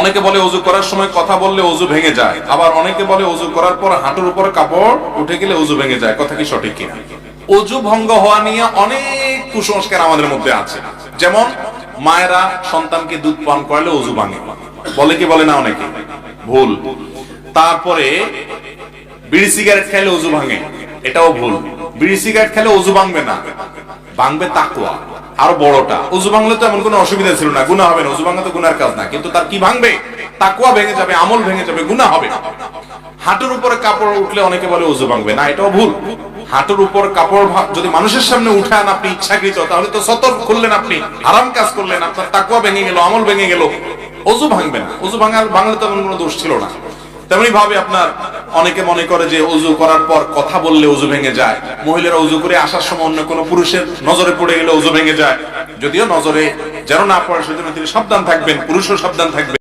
অনেকে বলে ওযু করার সময় কথা বললে ওযু ভেঙে যায়, আবার অনেকে বলে ওযু করার পর হাঁটুর উপর কাপড় উঠে গেলে ওযু ভেঙে যায়। কথা কি সঠিক কিনা? ওযু ভঙ্গ হওয়া নিয়ে অনেক কুসংস্কার আমাদের মধ্যে আছে। যেমন মায়েরা সন্তানকে দুধ পান করালে ওযু ভাঙে, বলে কি বলে না অনেকে? ভুল। তারপরে বিড়ি সিগারেট খেলে ওযু ভাঙে, এটাও ভুল। বিড়ি সিগারেট খেলে ওযু ভাঙবে না, ভাঙবে তাকওয়া। আর বড়টা, ওযু ভাঙলে তো এমন কোনো অসুবিধা ছিল না, গুনাহ হবে না। ওযু ভাঙা তো গুনার কাজ না, কিন্তু তার কি ভাঙবে? তাকওয়া ভেঙে যাবে, আমল ভেঙে যাবে, গুনাহ হবে। হাঁটুর উপরে কাপড় উঠলে অনেকে বলে ওযু ভাঙবে না, এটাও ভুল। হাঁটুর উপর কাপড় যদি মানুষের সামনে উঠান আপনি ইচ্ছাকৃত, তাহলে তো সতর খুললেন, আপনি হারাম কাজ করলেন, আপনার তাকওয়া ভেঙে গেল, আমল ভেঙে গেল। ওযু ভাঙবে না, ওযু ভাঙলে তো এমন কোনো দোষ ছিল না। তেমনি ভাবে আপনার অনেকে মনে করে যে ওযু করার পর কথা বললে ওযু ভেঙে যায়, মহিলারা ওযু করে আসার সময় অন্য কোনো পুরুষের নজরে পড়ে গেলে ওযু ভেঙে যায়। যদিও নজরে যেন না পড়ে সেজন্য তিনি সাবধান থাকবেন, পুরুষও সাবধান থাকবে।